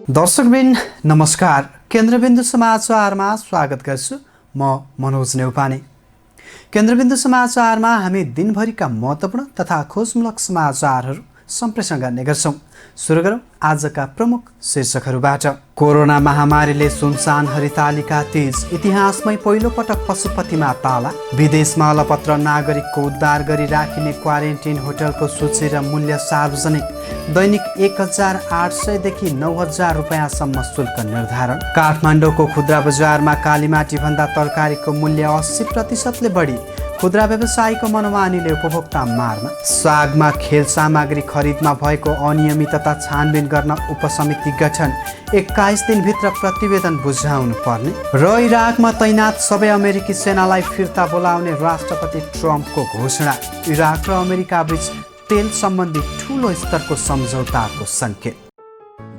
दर्शकबिन नमस्कार। केन्द्रबिन्दु समाचारमा स्वागत गर्छु। म मनोज नेउपाने। केन्द्रबिन्दु समाचारमा हामी दिनभरिका महत्त्वपूर्ण तथा खोजमूलक समाचारहरू सम्प्रेषण गर्ने गर्छौं। सुरु गरौँ आजका प्रमुख शीर्षकहरूबाट। कोरोना महामारीले सुनसान हरितालिका तीज, इतिहासमै पहिलो पटक पशुपतिमा ताला, विदेशमा अलपत्र नागरिकको उद्धार गरी राखिने क्वारेन्टिन होटलको सूची र मूल्य सार्वजनिक, दैनिक 1800 देखि 9000 रुपैयाँसम्म शुल्क निर्धारण, काठमाडौँको खुद्रा बजारमा कालीमाटी भन्दा तरकारीको मूल्य 80% बढी, खुद्रा व्यवसायीको मनमानीले उपभोक्ता मारमा, सागमा खेल सामग्री खरिदमा भएको अनियमितता छानबिन गर्न उपसमिति गठन, 21 दिनभित्र प्रतिवेदन बुझाउनु पर्ने र इराकमा तैनात सबै अमेरिकी सेनालाई फिर्ता बोलाउने राष्ट्रपति ट्रम्पको घोषणा। इराक र अमेरिका बीच तेल सम्बन्धी ठूलो स्तरको सम्झौताको सङ्केत।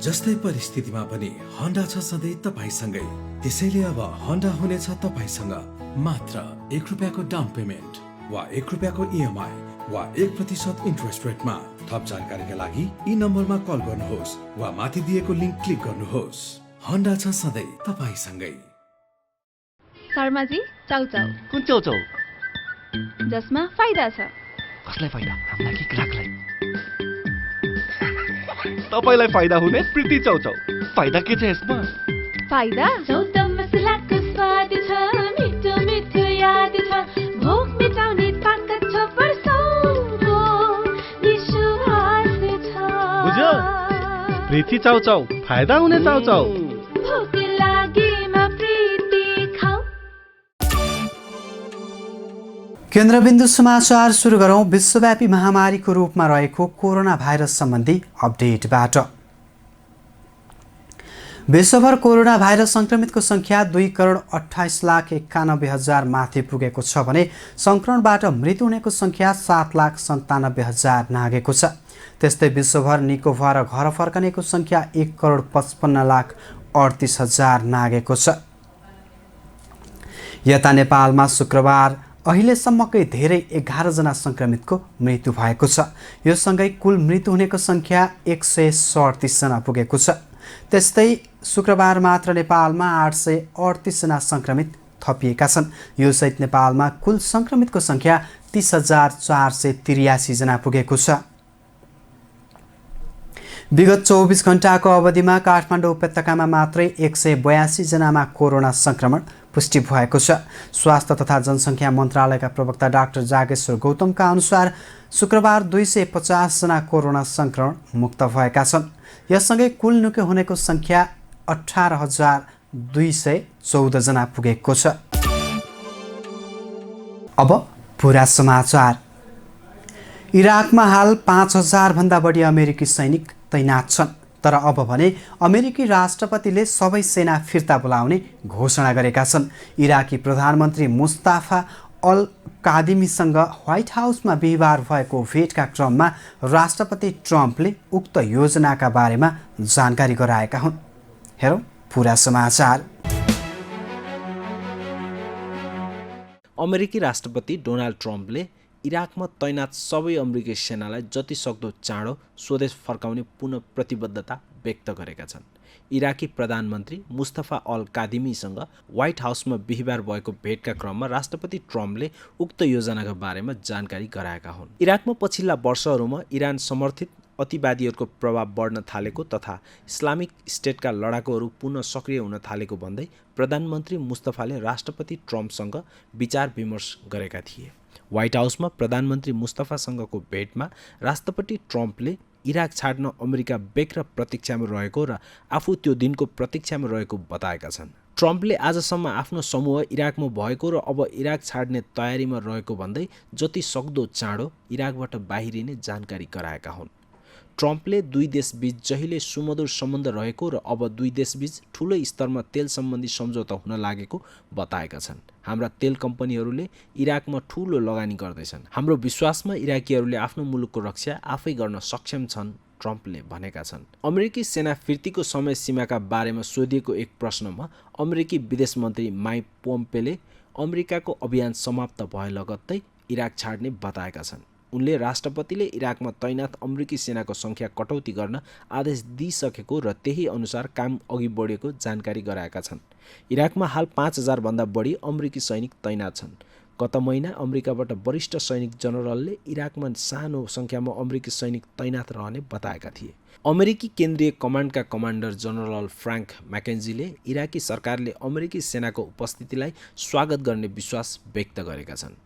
जस्तै परिस्थितिमा पनि होन्डा छ सधैँ तपाईसँगै। त्यसैले अब होन्डा हुनेछ तपाईसँग मात्र 1 रुपियाँको डाउन पेमेन्ट वा 1 रुपियाँको इएमआई वा 1% इन्ट्रेस्ट रेटमा। थप जानकारीका लागि यी नम्बरमा कल गर्नुहोस् वा माथि दिएको लिङ्क क्लिक गर्नुहोस्। होन्डा छ सधैँ तपाईसँगै। शर्माजी, चाउचाउ। कुन चाउचाउ? जसमा फाइदा छ। कसलाई फाइदा? हामीलाई कि ग्राहकलाई? तपाईलाई फाइदा हुने प्रीति चाउचाउ। फाइदा के छ यसमा? फाइदा चौता मसलाको स्वाद छ, मिठो मिठो याद छ, भोक मेटाउने ताकत छ, पर्साउँदो विश्वास छ। बुझ्यो? प्रीति चाउचाउ, फाइदा हुने चाउचाउ। भोक लागेमा प्रीति खाऊ। केन्द्रबिन्दु समाचार सुरु गरौँ विश्वव्यापी महामारीको रूपमा रहेको कोरोना भाइरस सम्बन्धी अपडेटबाट। विश्वभर कोरोना भाइरस सङ्क्रमितको सङ्ख्या 2,28,91,000 माथि पुगेको छ भने सङ्क्रमणबाट मृत्यु हुनेको सङ्ख्या 7,97,000 नागेको छ। त्यस्तै विश्वभर निको भएर घर फर्कनेको सङ्ख्या 1,55,38,000 नागेको छ। यता नेपालमा शुक्रबार अहिलेसम्मकै धेरै 11 जना सङ्क्रमितको मृत्यु भएको छ। यो सँगै कुल मृत्यु हुनेको सङ्ख्या 137 जना पुगेको छ। त्यस्तै शुक्रबार मात्र नेपालमा 838 जना सङ्क्रमित थपिएका छन्। यो सहित नेपालमा कुल सङ्क्रमितको सङ्ख्या 30,483 जना पुगेको छ। विगत 24 घण्टाको अवधिमा काठमाडौँ उपत्यकामा मात्रै 182 जनामा कोरोना सङ्क्रमण पुष्टि भएको छ। स्वास्थ्य तथा जनसङ्ख्या मन्त्रालयका प्रवक्ता डाक्टर जागेश्वर गौतमका अनुसार शुक्रबार 250 जना कोरोना सङ्क्रमण मुक्त भएका छन्। यससँगै कुल निको हुनेको सङ्ख्या 18,214 जना पुगेको छ। अब पुरा समाचार। इराकमा हाल 5,000 भन्दा बढी अमेरिकी सैनिक तैनात छन्। तर अब भने अमेरिकी राष्ट्रपतिले सबै सेना फिर्ता बोलाउने घोषणा गरेका छन्। इराकी प्रधानमन्त्री मुस्ताफा अल कादिमीसँग व्हाइट हाउसमा बिहिबार भएको भेटका क्रममा राष्ट्रपति ट्रम्पले उक्त योजनाका बारेमा जानकारी गराएका हुन्। हेरौँ पुरा समाचार। अमेरिकी राष्ट्रपति डोनाल्ड ट्रम्पले इराकमा तैनात सबै अमेरिकी सेनालाई जति सक्दो चाँडो स्वदेश फर्काउने पुनः प्रतिबद्धता व्यक्त गरेका छन्। इराकी प्रधानमन्त्री मुस्तफा अल कादिमीसँग व्हाइट हाउसमा बिहिबार भएको भेटका क्रममा राष्ट्रपति ट्रम्पले उक्त योजनाका बारेमा जानकारी गराएका हुन्। इराकमा पछिल्ला वर्षहरूमा इरान समर्थित अतिवादीहरूको प्रभाव बढ्न थालेको तथा इस्लामिक स्टेटका लडाकुहरू पुनः सक्रिय हुन थालेको भन्दै प्रधानमन्त्री मुस्तफाले राष्ट्रपति ट्रम्पसँग विचार विमर्श गरेका थिए। व्हाइट हाउसमा प्रधानमन्त्री मुस्तफासँगको भेटमा राष्ट्रपति ट्रम्पले इराक छाड्न अमेरिका बेग्र प्रतीक्षामा रहेको र आफू त्यो दिनको प्रतीक्षामा रहेको बताएका छन्। ट्रम्पले आजसम्म आफ्नो समूह इराकमा भएको र अब इराक छाड्ने तयारीमा रहेको भन्दै जति सक्दो चाँडो इराकबाट बाहिरिने जानकारी गराएका हुन्। ट्रम्पले दुई देशबीच जहिले सुमधुर सम्बन्ध रहेको र अब दुई देशबीच ठुलो स्तरमा तेल सम्बन्धी सम्झौता हुन लागेको बताएका छन्। हाम्रा तेल कम्पनीहरूले इराकमा ठुलो लगानी गर्दैछन्। हाम्रो विश्वासमा इराकीहरूले आफ्नो मुलुकको रक्षा आफै गर्न सक्षम छन्, ट्रम्पले भनेका छन्। अमेरिकी सेना फिर्तीको समय सीमाका बारेमा सोधिएको एक प्रश्नमा अमेरिकी विदेश मन्त्री माइक पोम्पेले अमेरिकाको अभियान समाप्त भए लगत्तै इराक छाड्ने बताएका छन्। उनले राष्ट्रपतिले इराकमा तैनात अमेरिकी सेनाको सङ्ख्या कटौती गर्न आदेश दिइसकेको र त्यही अनुसार काम अघि बढेको जानकारी गराएका छन्। इराकमा हाल 5000 भन्दा बढी अमेरिकी सैनिक तैनात छन्। गत महिना अमेरिकाबाट वरिष्ठ सैनिक जनरलले इराकमा सानो सङ्ख्यामा अमेरिकी सैनिक तैनात रहने बताएका थिए। अमेरिकी केन्द्रीय कमान्डका कमान्डर जनरल फ्र्याङ्क म्याकेन्जीले इराकी सरकारले अमेरिकी सेनाको उपस्थितिलाई स्वागत गर्ने विश्वास व्यक्त गरेका छन्।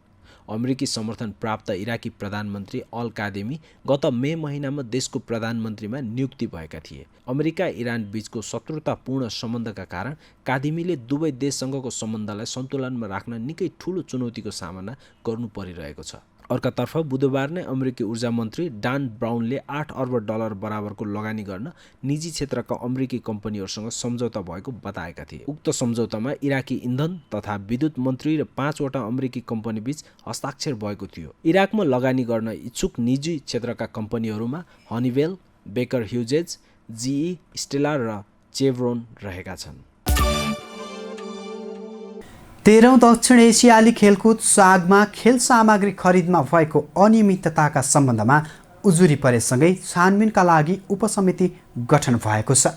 अमेरिकी समर्थन प्राप्त इराकी प्रधानमन्त्री अल कादेमी गत मे महिनामा देशको प्रधानमन्त्रीमा नियुक्ति भएका थिए। अमेरिका इरान बीचको शत्रुतापूर्ण सम्बन्धका कारण कादेमीले दुवै देशसँगको सम्बन्धलाई सन्तुलनमा राख्न निकै ठूलो चुनौतीको सामना गर्नु परिरहेको छ। अर्कातर्फ बुधबार नै अमेरिकी ऊर्जा मन्त्री डान ब्राउनले $8 अर्ब बराबरको लगानी गर्न निजी क्षेत्रका अमेरिकी कम्पनीहरूसँग सम्झौता भएको बताएका थिए। उक्त सम्झौतामा इराकी इन्धन तथा विद्युत मन्त्री र 5 वटा अमेरिकी कम्पनीबीच हस्ताक्षर भएको थियो। इराकमा लगानी गर्न इच्छुक निजी क्षेत्रका कम्पनीहरूमा हनीवेल, बेकर ह्युजेज, जीई, स्टेलर र चेभरोन रहेका छन्। 13औं दक्षिण एसियाली खेलकुद सागमा खेल सामग्री खरिदमा भएको अनियमितताका सम्बन्धमा उजुरी परेसँगै छानबिनका लागि उपसमिति गठन भएको छ।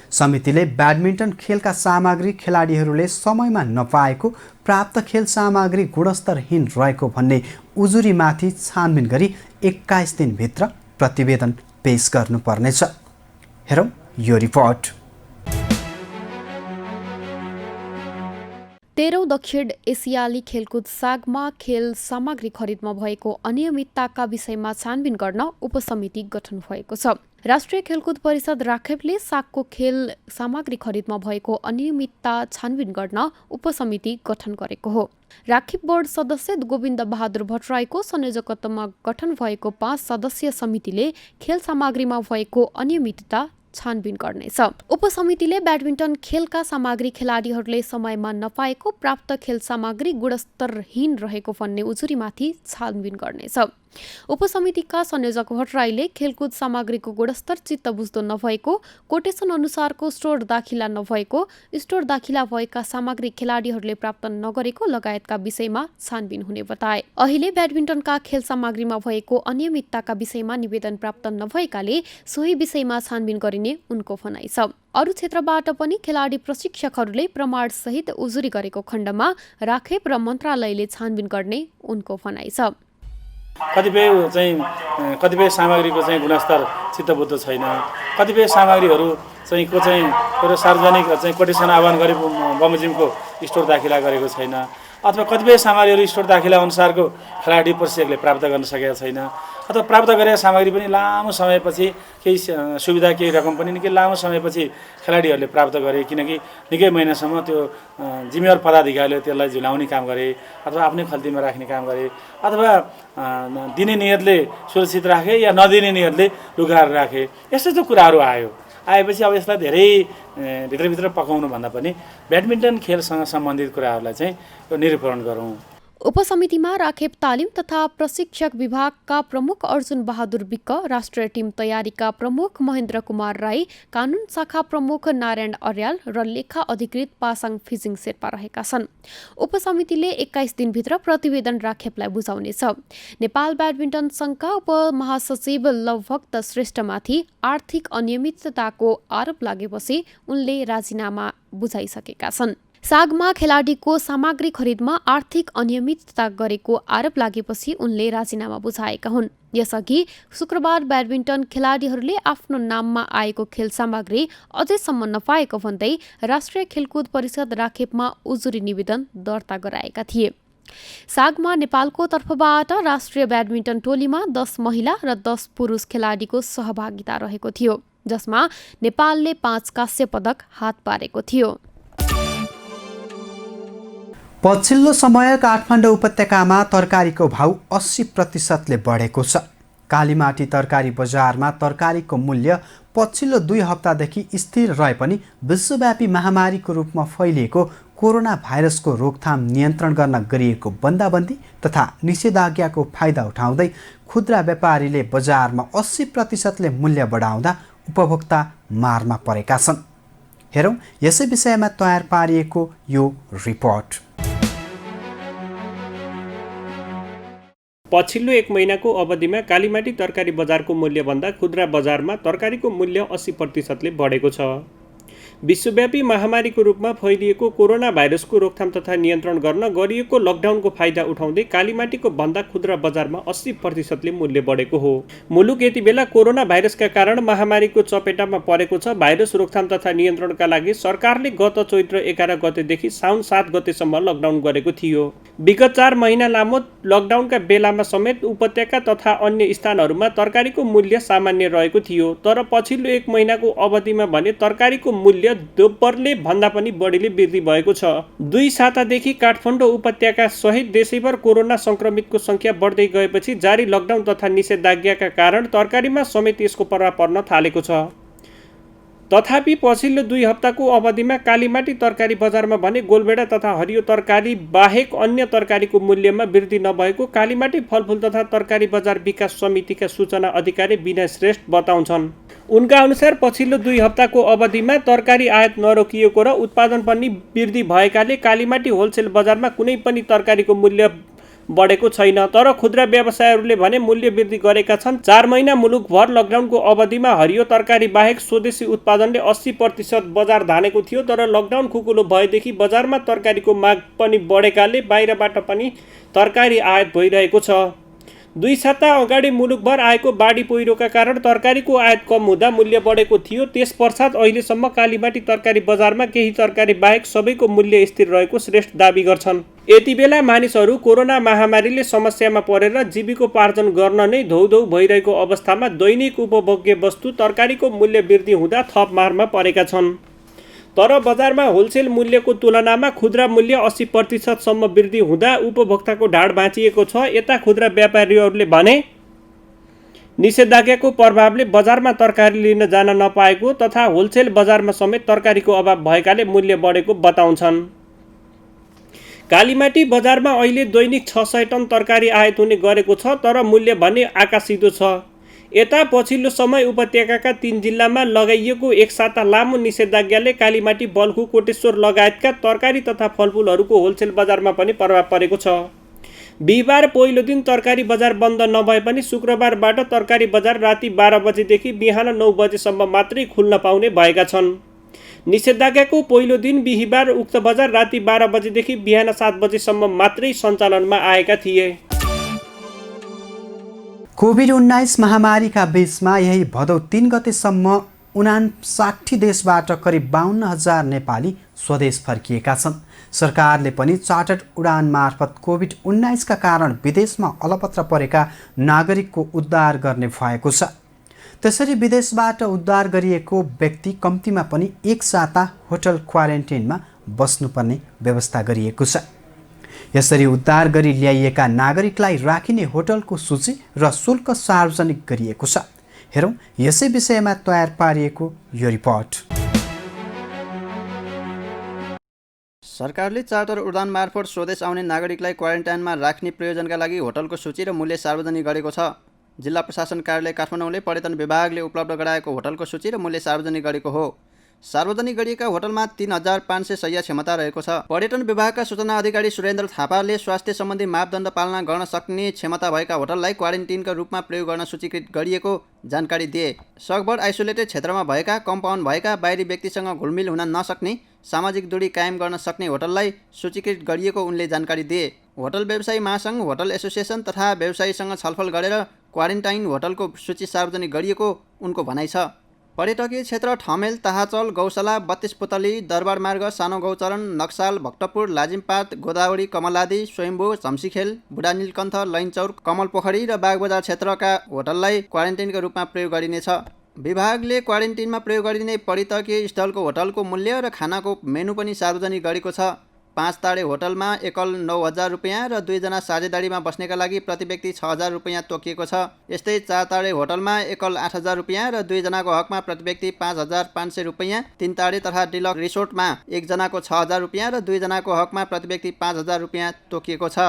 समितिले ब्याडमिन्टन खेलका सामग्री खेलाडीहरूले समयमा नपाएको, प्राप्त खेल सामग्री गुणस्तरहीन रहेको भन्ने उजुरीमाथि छानबिन गरी 21 दिनभित्र प्रतिवेदन पेश गर्नुपर्नेछ। हेरौँ यो रिपोर्ट। 13औं दक्षिण एसियाली खेलकुद सागमा खेल सामग्री खरिदमा भएको अनियमितताका विषयमा छानबिन गर्न उपसमिति गठन भएको छ। राष्ट्रिय खेलकुद परिषद राखेपले सागको खेल सामग्री खरिदमा भएको अनियमितता छानबिन गर्न उपसमिति गठन गरेको हो। राखेप बोर्ड सदस्य गोविन्द बहादुर भट्टराईको संयोजकत्वमा गठन भएको 5 सदस्यीय समितिले खेल सामग्रीमा भएको अनियमितता छानबिन गर्नेछ। उपसमितिले ब्याडमिन्टन खेलका सामग्री खेलाडीहरूले समयमा नपाएको, प्राप्त खेल सामग्री गुणस्तरहीन रहेको भन्ने उजुरीमाथि छानबिन गर्नेछ। उपसमितिका संयोजक भट्टराईले खेलकुद सामग्रीको गुणस्तर चित्त बुझ्दो नभएको, कोटेसन अनुसारको स्टोर दाखिला नभएको, स्टोर दाखिला भएका सामग्री खेलाडीहरूले प्राप्त नगरेको लगायतका विषयमा छानबिन हुने बताए। अहिले ब्याडमिन्टनका खेल सामग्रीमा भएको अनियमितताका विषयमा निवेदन प्राप्त नभएकाले सोही विषयमा छानबिन गरिने उनको भनाइ छ। अरू क्षेत्रबाट पनि खेलाडी प्रशिक्षकहरूले प्रमाणसहित उजुरी गरेको खण्डमा राखेप र मन्त्रालयले छानबिन गर्ने उनको भनाइ छ। कतिपय सामग्रीको चाहिँ गुणस्तर चित्तबुद्ध छैन, कतिपय सामग्रीहरू चाहिँ को चाहिँ एउटा सार्वजनिक चाहिँ कोटेसन आह्वान गरे बमोजिमको स्टोर दाखिला गरेको छैन, अथवा कतिपय सामग्रीहरू स्टोर दाखिला अनुसारको खेलाडी प्रशिक्षकले प्राप्त गर्न सकेका छैन, अथवा प्राप्त गरेका सामग्री पनि लामो समयपछि केही सुविधा केही रकम पनि निकै लामो समयपछि खेलाडीहरूले प्राप्त गरे, किनकि निकै महिनासम्म त्यो जिम्मेवार पदाधिकारीले त्यसलाई झुलाउने काम गरे अथवा आफ्नै खल्तीमा राख्ने काम गरे, अथवा दिने नियतले सुरक्षित राखे या नदिने नियतले लुकाएर राखे। यस्तो जो कुराहरू आएपछि अब यसलाई धेरै भित्रभित्र पकाउनुभन्दा पनि ब्याडमिन्टन खेलसँग सम्बन्धित कुराहरूलाई चाहिँ निरूपण गरौँ। उपसमितिमा राखेप तालिम तथा प्रशिक्षक विभागका प्रमुख अर्जुन बहादुर विक्क, राष्ट्रिय टिम तयारीका प्रमुख महेन्द्र कुमार राई, कानुन शाखा प्रमुख नारायण अर्याल र लेखा अधिकृत पासाङ फिजिङ शेर्पा रहेका छन्। उपसमितिले 21 दिनभित्र प्रतिवेदन राखेपलाई बुझाउनेछ। नेपाल ब्याडमिन्टन संघका उपमहासचिव लवभक्त श्रेष्ठमाथि आर्थिक अनियमितताको आरोप लागेपछि उनले राजीनामा बुझाइसकेका छन्। सागमा खेलाडीको सामग्री खरिदमा आर्थिक अनियमितता गरेको आरोप लागेपछि उनले राजीनामा बुझाएका हुन्। यसअघि शुक्रबार ब्याडमिन्टन खेलाडीहरूले आफ्नो नाममा आएको खेल सामग्री अझैसम्म नपाएको भन्दै राष्ट्रिय खेलकुद परिषद राखेपमा उजुरी निवेदन दर्ता गराएका थिए। सागमा नेपालको तर्फबाट राष्ट्रिय ब्याडमिन्टन टोलीमा 10 महिला र 10 पुरुष खेलाडीको सहभागिता रहेको थियो, जसमा नेपालले 5 कांस्य पदक हात पारेको थियो। पछिल्लो समय काठमाडौँ उपत्यकामा तरकारीको भाउ 80% बढेको छ। कालीमाटी तरकारी बजारमा तरकारीको मूल्य पछिल्लो 2 हप्तादेखि स्थिर रहे पनि विश्वव्यापी महामारीको रूपमा फैलिएको कोरोना भाइरसको रोकथाम नियन्त्रण गर्न गरिएको बन्दाबन्दी तथा निषेधाज्ञाको फाइदा उठाउँदै खुद्रा व्यापारीले बजारमा 80%ले मूल्य बढाउँदा उपभोक्ता मारमा परेका छन्। हेरौँ यसै विषयमा तयार पारिएको यो रिपोर्ट। पछिल्लो 1 महिनाको अवधिमा कालीमाटी तरकारी बजारको मूल्यभन्दा खुद्रा बजारमा तरकारीको मूल्य 80% बढेको छ। विश्वव्यापी महामारीको रूपमा फैलिएको कोरोना भाइरसको रोकथाम तथा नियन्त्रण गर्न गरिएको लकडाउनको फाइदा उठाउँदै कालीमाटीको भन्दा खुद्रा बजारमा 80% मूल्य बढेको हो। मुलुक यति बेला कोरोना भाइरसका कारण महामारीको चपेटामा परेको छ। भाइरस रोकथाम तथा नियन्त्रणका लागि सरकारले गत चैत्र 11 गतेदेखि साउन 7 गतेसम्म लकडाउन गरेको थियो। विगत 4 महिना लामो लकडाउनका बेलामा समेत उपत्यका तथा अन्य स्थानहरूमा तरकारीको मूल्य सामान्य रहेको थियो। तर पछिल्लो 1 महिनाको अवधिमा भने तरकारीको मूल्य दोब्बरले भन्दा पनि बढीले वृद्धि भएको छ। 2 सातादेखि काठमाडौँ उपत्यका सहित देशैभर कोरोना संक्रमितको संख्या बढ्दै गएपछि जारी लकडाउन तथा निषेधाज्ञाका कारण तरकारीमा समेत यसको प्रभाव पर्न थालेको छ। तथापि पछिल्लो 2 हप्ताको अवधिमा कालीमाटी तरकारी बजारमा भने गोलभेडा तथा हरियो तरकारी बाहेक अन्य तरकारीको मूल्यमा वृद्धि नभएको कालीमाटी फलफुल तथा तरकारी बजार विकास समितिका सूचना अधिकारी विनय श्रेष्ठ बताउँछन्। उनका अनुसार पछिल्लो 2 हप्ताको अवधिमा तरकारी आयात नरोकिएको र उत्पादन पनि वृद्धि भएकाले कालीमाटी होलसेल बजारमा कुनै पनि तरकारीको मूल्य बढेको छैन। तर खुद्रा व्यवसायहरूले भने मूल्य वृद्धि गरेका छन्। 4 महिना मुलुकभर लकडाउनको अवधिमा हरियो तरकारी बाहेक स्वदेशी उत्पादनले 80% बजार धानेको थियो। तर लकडाउन खुकुलो भएदेखि बजारमा तरकारीको माग पनि बढेकाले बाहिरबाट पनि तरकारी आयात भइरहेको छ। 2 साता अगाडि मुलुकभर आएको बाढी पहिरोका कारण तरकारीको आयात कम हुँदा मूल्य बढेको थियो। त्यस पश्चात अहिलेसम्म कालीमाटी तरकारी बजारमा केही तरकारी बाहेक सबैको मूल्य स्थिर रहेको श्रेष्ठ दावी गर्छन्। यति बेला मानिसहरू कोरोना महामारीले समस्यामा परेर जीविकोपार्जन गर्न नै धौधौ भइरहेको अवस्थामा दैनिक उपभोग्य वस्तु तरकारीको मूल्य वृद्धि हुँदा थप मारमा परेका छन्। तर बजारमा होलसेल मूल्यको तुलनामा खुद्रा मूल्य 80% सम्म वृद्धि हुँदा उपभोक्ताको ढाड बाँचिएको छ। यता खुद्रा व्यापारीहरूले भने निषेधाज्ञाको प्रभावले बजारमा तरकारी लिन जान नपाएको तथा होलसेल बजारमा समेत तरकारीको अभाव भएकाले मूल्य बढेको बताउँछन्। कालीमाटी बजारमा अहिले दैनिक 600 टन तरकारी आयात हुने गरेको छ। तर मूल्य भने आकाशिँदो छ। यता पछिल्लो समय उपत्यकाका 3 जिल्लामा लगाइएको 1 साता लामो निषेधाज्ञाले कालीमाटी, बल्खु, कोटेश्वर लगायतका तरकारी तथा फलफुलहरूको होलसेल बजारमा पनि प्रभाव परेको छ। बिहिबार पहिलो दिन तरकारी बजार बन्द नभए पनि शुक्रबारबाट तरकारी बजार राति 12 बजेदेखि बिहान 9 बजेसम्म मात्रै खुल्न पाउने भएका छन्। निषेधाज्ञाको पहिलो दिन बिहिबार उक्त बजार राति 12 बजेदेखि बिहान 7 बजेसम्म मात्रै सञ्चालनमा आएका थिए। कोभिड-19 महामारीका बीचमा यही भदौ 3 गतेसम्म 59 देशबाट करिब 52,000 नेपाली स्वदेश फर्किएका छन्। सरकारले पनि चार्टर्ड उडान मार्फत कोभिड-19 का कारण विदेशमा अलपत्र परेका नागरिकको उद्धार गर्ने भएको छ। त्यसरी विदेशबाट उद्धार गरिएको व्यक्ति कम्तीमा पनि 1 साता होटल क्वारेन्टाइनमा बस्नुपर्ने व्यवस्था गरिएको छ। यसरी उद्धार गरी ल्याइएका नागरिकलाई राखिने होटलको सूची र शुल्क सार्वजनिक गरिएको छ। हेरौँ यसै विषयमा तयार पारिएको यो रिपोर्ट। सरकारले चार्टर उडान मार्फत स्वदेश आउने नागरिकलाई क्वारेन्टाइनमा राख्ने प्रयोजनका लागि होटलको सूची र मूल्य सार्वजनिक गरेको छ। जिल्ला प्रशासन कार्यालय काठमाडौँले पर्यटन विभागले उपलब्ध गराएको होटलको सूची र मूल्य सार्वजनिक गरेको हो। सार्वजनिक गरिएका होटलमा 3500 शय्या क्षमता रहेको छ। पर्यटन विभागका सूचना अधिकारी सुरेन्द्र थापाले स्वास्थ्य सम्बन्धी मापदण्ड पालना गर्न सक्ने क्षमता भएका होटललाई क्वारेन्टिनका रूपमा प्रयोग गर्न सूचीकृत गरिएको जानकारी दिए। सकभर आइसोलेटेड क्षेत्रमा भएका, कम्पाउन्ड भएका, बाहिरी व्यक्तिसँग घुलमिल हुन नसक्ने, सामाजिक दूरी कायम गर्न सक्ने होटललाई सूचीकृत गरिएको उनले जानकारी दिए। होटल व्यवसायी महासङ्घ, होटल एसोसिएसन तथा व्यवसायीसँग छलफल गरेर क्वारेन्टाइन होटलको सूची सार्वजनिक गरिएको उनको भनाइ छ। पर्यटकीय क्षेत्र ठमेल, ताहाचल, गौशाला, 32 पुतली, दरबार मार्ग, सानो गौचरण, नक्साल, भक्तपुर, लाजिमपाट, गोदावरी, कमलादी, स्वयम्भू, झम्सीखेल, बुढा नीलकण्ठ, लैनचौर, कमलपोखरी र बागबजार क्षेत्रका होटललाई क्वारेन्टाइनका रूपमा प्रयोग गरिनेछ। विभागले क्वारेन्टाइनमा प्रयोग गरिने पर्यटकीय स्थलको होटलको मूल्य र खानाको मेनु पनि सार्वजनिक गरेको छ। 5 तारे होटलमा एकल 9,000 रुपियाँ र 2 जना साझेदारीमा बस्नेका लागि प्रति व्यक्ति 6,000 रुपियाँ तोकिएको छ। यस्तै 4 तारे होटलमा एकल 8,000 रुपियाँ र 2 जनाको हकमा प्रति व्यक्ति 5,500 रुपियाँ, 3 तारे तथा डिलक्स रिसोर्टमा 1 जनाको 6,000 रुपियाँ र 2 जनाको हकमा प्रति व्यक्ति 5,000 रुपियाँ तोकिएको छ।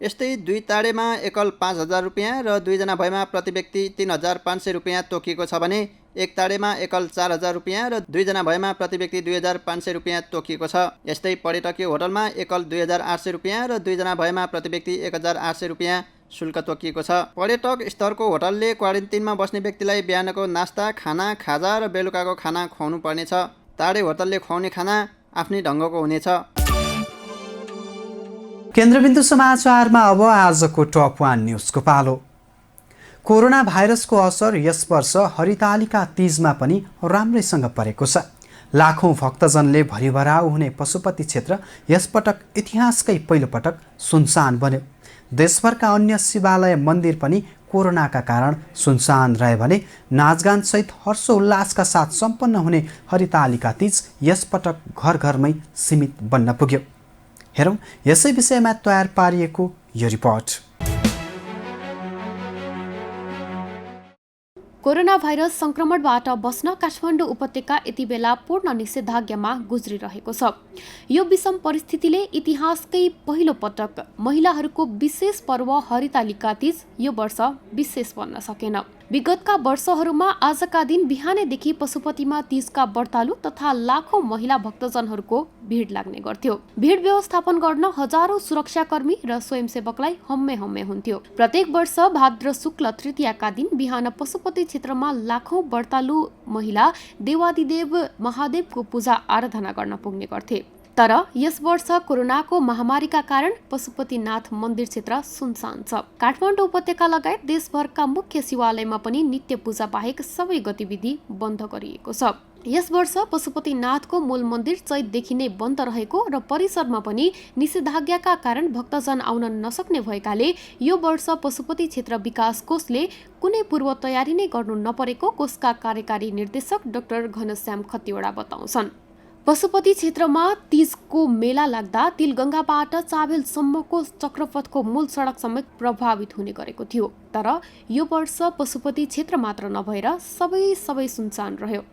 यस्तै 2 तारेमा एकल 5,000 रुपियाँ र 2 जना भएमा प्रति व्यक्ति 3,500 रुपियाँ तोकिएको छ भने 1 तारेमा एकल 4,000 रुपियाँ र 2 जना भएमा प्रति व्यक्ति 2,500 रुपियाँ तोकिएको छ। यस्तै पर्यटकीय होटलमा एकल 2,800 रुपियाँ र 2 जना भएमा प्रति व्यक्ति 1,800 रुपियाँ शुल्क तोकिएको छ। पर्यटक स्तरको होटलले क्वारेन्टिनमा बस्ने व्यक्तिलाई बिहानको नास्ता, खाना, खाजा र बेलुकाको खाना खुवाउनु पर्नेछ। टाढे होटलले खुवाउने खाना आफ्नै ढङ्गको हुनेछ। केन्द्रबिन्दु समाचारमा अब आजको टप 1 न्युजको पालो। कोरोना भाइरसको असर यस वर्ष हरितालिका तीजमा पनि राम्रैसँग परेको छ। लाखौं भक्तजनले भरिभराउ हुने पशुपति क्षेत्र यसपटक इतिहासकै पहिलोपटक सुनसान बन्यो। देशभरका अन्य शिवालय मन्दिर पनि कोरोनाका कारण सुनसान रहे भने नाचगानसहित हर्षोल्लासका साथ सम्पन्न हुने हरितालिका तीज यसपटक घर घरमै सीमित बन्न पुग्यो। हेरौँ यसै विषयमा तयार पारिएको यो रिपोर्ट। कोरोना भाइरस संक्रमणबाट बस्न काठमाडौँ उपत्यका यति बेला पूर्ण निषेधाज्ञामा गुज्रिरहेको छ। यो विषम परिस्थितिले इतिहासकै पहिलो पटक महिलाहरूको विशेष पर्व हरितालिका तीज यो वर्ष विशेष बन्न सकेन। विगतका वर्षहरूमा आजका दिन बिहानैदेखि पशुपतिमा तीजका व्रतालु तथा लाखौं महिला भक्तजनहरूको भिड लाग्ने गर्थ्यो। भिड व्यवस्थापन गर्न हजारौं सुरक्षाकर्मी र स्वयंसेवकलाई हम्मे हुन्थ्यो। प्रत्येक वर्ष भाद्र शुक्ल तृतीयाका दिन बिहान पशुपति क्षेत्रमा लाखौं व्रतालु महिला देवादिदेव महादेवको पूजा आराधना गर्न पुग्ने गर्थे। तर यस वर्ष कोरोनाको महामारीका कारण पशुपतिनाथ मन्दिर क्षेत्र सुनसान छ। काठमाडौँ उपत्यका लगायत देशभरका मुख्य शिवालयमा पनि नित्य पूजा बाहेक सबै गतिविधि बन्द गरिएको छ। यस वर्ष पशुपतिनाथको मूल मन्दिर चैतदेखि नै बन्द रहेको र परिसरमा पनि निषेधाज्ञाका कारण भक्तजन आउन नसक्ने भएकाले यो वर्ष पशुपति क्षेत्र विकास कोषले कुनै पूर्व तयारी नै गर्नु नपरेको कोषका कार्यकारी निर्देशक डाक्टर घनश्याम खतिवडा बताउँछन्। पशुपति क्षेत्रमा तीजको मेला लाग्दा तिलगङ्गाबाट चाबेलसम्मको चक्रपथको मूल सडक समेत प्रभावित हुने गरेको थियो। तर यो वर्ष पशुपति क्षेत्र मात्र नभएर सबै सुनसान रह्यो।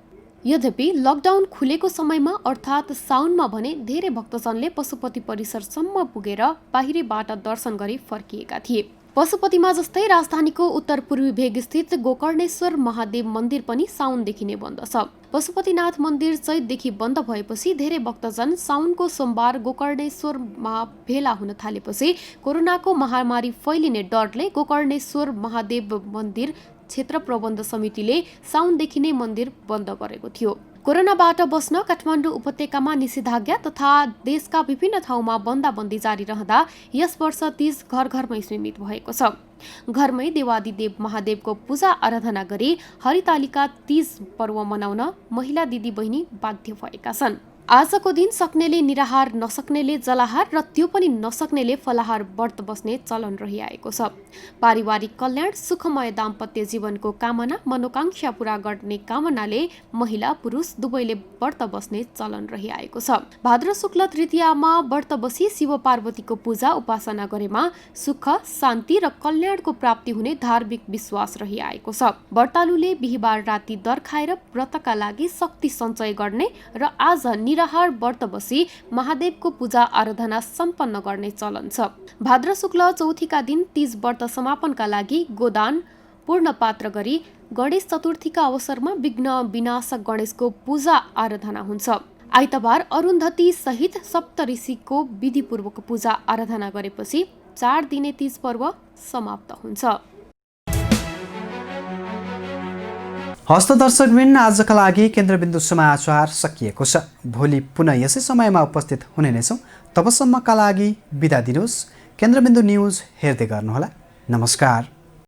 यद्यपि लकडाउन खुलेको समयमा अर्थात् साउनमा भने धेरै भक्तजनले पशुपति परिसरसम्म पुगेर बाहिरबाट दर्शन गरी फर्किएका थिए। पशुपतिमा जस्तै राजधानीको उत्तर पूर्वी भेग स्थित गोकर्णेश्वर महादेव मन्दिर पनि साउनदेखि नै बन्द छ। पशुपतिनाथ मन्दिर चैतदेखि बन्द भएपछि धेरै भक्तजन साउनको सोमबार गोकर्णेश्वरमा भेला हुन थालेपछि कोरोनाको महामारी फैलिने डरले गोकर्णेश्वर महादेव मन्दिर क्षेत्र प्रबन्ध समितिले साउनदेखि नै मन्दिर बन्द गरेको थियो। कोरोनाबाट बस्न काठमाडौँ उपत्यकामा निषेधाज्ञा तथा देशका विभिन्न ठाउँमा बन्दाबन्दी जारी रहँदा यस वर्ष तीज घर घरमै सीमित भएको छ। घरमै देवादिदेव महादेवको पूजा आराधना गरी हरितालिका तीज पर्व मनाउन महिला दिदी बहिनी बाध्य भएका छन्। आजको दिन सक्नेले निराहार, नसक्नेले जलाहार र त्यो पनि नसक्नेले फलाहार व्रत बस्ने चलन रहिआएको छ। पारिवारिक कल्याण, सुखमय दाम्पत्य जीवनको कामना, मनोकांक्षा पूरा गर्ने कामनाले महिला पुरुष दुवैले व्रत बस्ने चलन रहिआएको छ। भाद्र शुक्ल तृतीयामा व्रत बसी शिव पार्वतीको पूजा उपासना गरेमा सुख, शान्ति र कल्याणको प्राप्ति हुने धार्मिक विश्वास रहिआएको छ। व्रतालुले बिहीबार राति दर खाएर व्रतका लागि शक्ति सञ्चय गर्ने र आज निराहार व्रत बसी महादेवको पूजा आराधना सम्पन्न गर्ने चलन छ। भाद्र शुक्ल चौथीका दिन तीज व्रत समापनका लागि गोदान पूर्ण पात्र गरी गणेश चतुर्थीका अवसरमा विघ्न विनाशक गणेशको पूजा आराधना हुन्छ। आइतबार अरुन्धती सहित सप्तऋषिको विधिपूर्वक पूजा आराधना गरेपछि 4 दिने तीज पर्व समाप्त हुन्छ। हस्त दर्शकबिन आजका लागि केन्द्रबिन्दु समाचार सकिएको छ। भोलि पुनः यसै समयमा उपस्थित हुने नै छौँ। तबसम्मका लागि बिदा दिनुहोस्। केन्द्रबिन्दु न्युज हेर्दै गर्नुहोला। नमस्कार।